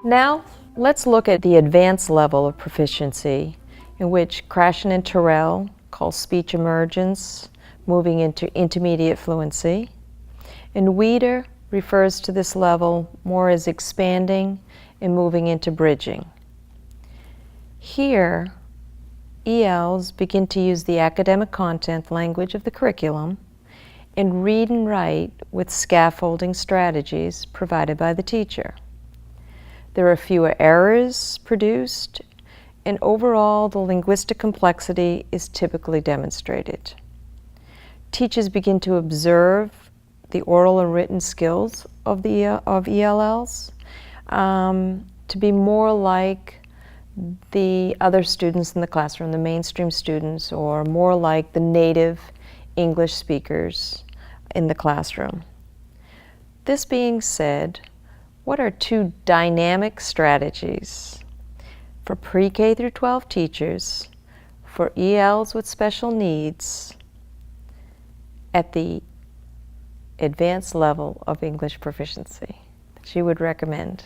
Now, let's look at the advanced level of proficiency, in which Krashen and Terrell call speech emergence, moving into intermediate fluency. And Weider refers to this level more as expanding and moving into bridging. Here, ELs begin to use the academic content language of the curriculum and read and write with scaffolding strategies provided by the teacher. There are fewer errors produced, and overall the linguistic complexity is typically demonstrated. Teachers begin to observe the oral and written skills of ELLs to be more like the other students in the classroom, the mainstream students, or more like the native English speakers in the classroom. This being said, what are two dynamic strategies for pre-K through 12 teachers, for ELs with special needs, at the advanced level of English proficiency that you would recommend?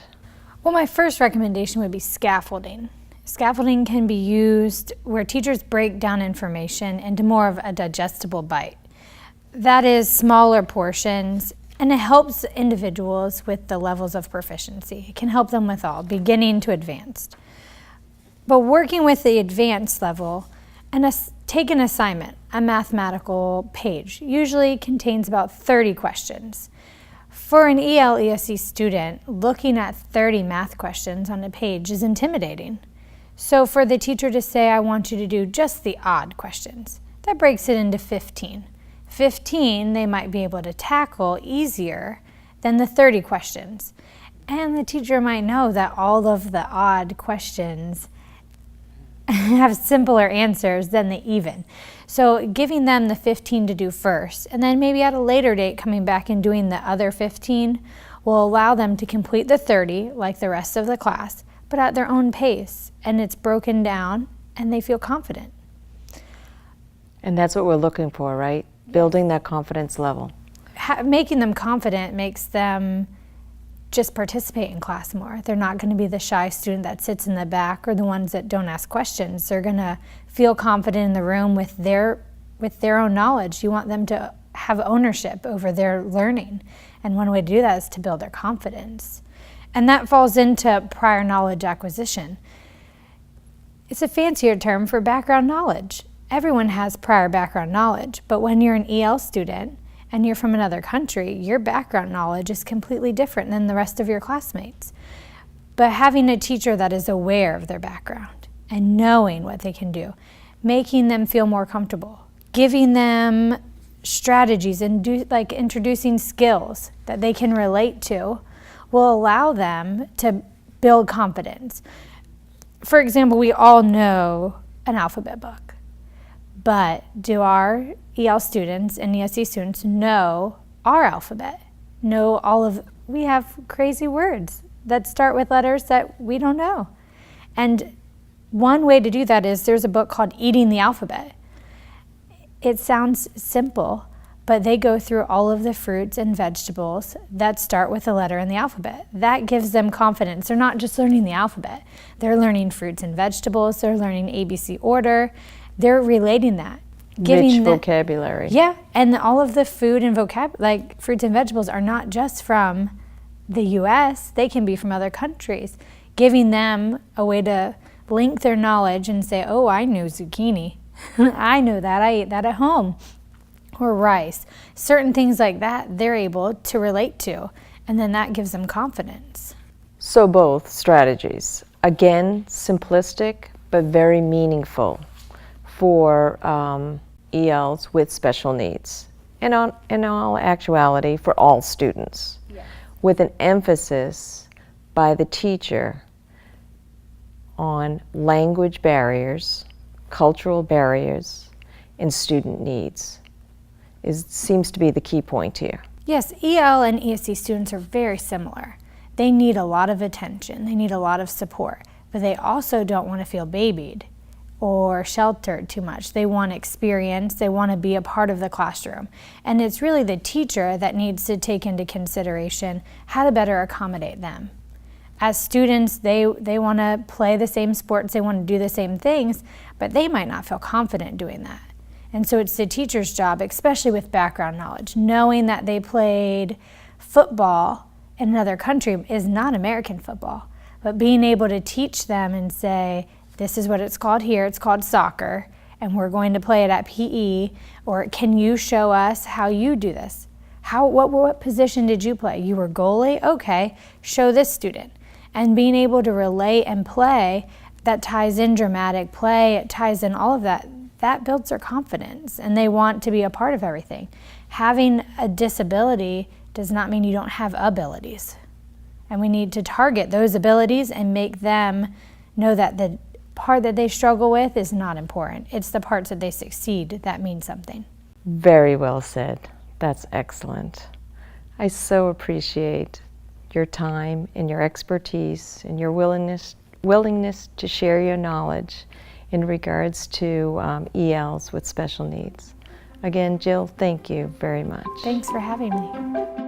Well, my first recommendation would be scaffolding. Scaffolding can be used where teachers break down information into more of a digestible bite. That is smaller portions, and it helps individuals with the levels of proficiency. It can help them with all, beginning to advanced. But working with the advanced level, and take an assignment, a mathematical page, usually contains about 30 questions. For an EL/ESE student, looking at 30 math questions on a page is intimidating. So for the teacher to say, I want you to do just the odd questions, that breaks it into 15. 15 they might be able to tackle easier than the 30 questions. And the teacher might know that all of the odd questions have simpler answers than the even. So giving them the 15 to do first, and then maybe at a later date coming back and doing the other 15 will allow them to complete the 30 like the rest of the class, but at their own pace, and it's broken down and they feel confident. And that's what we're looking for, right? Building that confidence level. Making them confident makes them just participate in class more. They're not going to be the shy student that sits in the back or the ones that don't ask questions. They're going to feel confident in the room with their own knowledge. You want them to have ownership over their learning. And one way to do that is to build their confidence. And that falls into prior knowledge acquisition. It's a fancier term for background knowledge. Everyone has prior background knowledge, but when you're an EL student and you're from another country, your background knowledge is completely different than the rest of your classmates. But having a teacher that is aware of their background and knowing what they can do, making them feel more comfortable, giving them strategies and introducing skills that they can relate to will allow them to build confidence. For example, we all know an alphabet book, but do our EL students and ESE students know our alphabet? We have crazy words that start with letters that we don't know. And one way to do that is there's a book called Eating the Alphabet. It sounds simple, but they go through all of the fruits and vegetables that start with a letter in the alphabet. That gives them confidence. They're not just learning the alphabet. They're learning fruits and vegetables. They're learning ABC order. They're relating that. Rich vocabulary. Yeah, and all of the food and vocabulary, like fruits and vegetables, are not just from the U.S. They can be from other countries. Giving them a way to link their knowledge and say, oh, I knew zucchini. I know that. I ate that at home. Or rice. Certain things like that they're able to relate to, and then that gives them confidence. So both strategies, again, simplistic but very meaningful for ELs with special needs, and in all actuality for all students, yeah, with an emphasis by the teacher on language barriers, cultural barriers, and student needs. Seems to be the key point here. Yes, EL and ESE students are very similar. They need a lot of attention, they need a lot of support, but they also don't want to feel babied or sheltered too much. They want experience, they want to be a part of the classroom. And it's really the teacher that needs to take into consideration how to better accommodate them. As students, they want to play the same sports, they want to do the same things, but they might not feel confident doing that. And so it's the teacher's job, especially with background knowledge, knowing that they played football in another country is not American football, but being able to teach them and say, this is what it's called here, it's called soccer, and we're going to play it at PE, or can you show us how you do this? What position did you play? You were goalie? Okay, show this student. And being able to relate and play, that ties in dramatic play, it ties in all of that. That builds their confidence, and they want to be a part of everything. Having a disability does not mean you don't have abilities. And we need to target those abilities and make them know that the part that they struggle with is not important. It's the parts that they succeed that mean something. Very well said. That's excellent. I so appreciate your time and your expertise and your willingness to share your knowledge in regards to ELs with special needs. Again, Jill, thank you very much. Thanks for having me.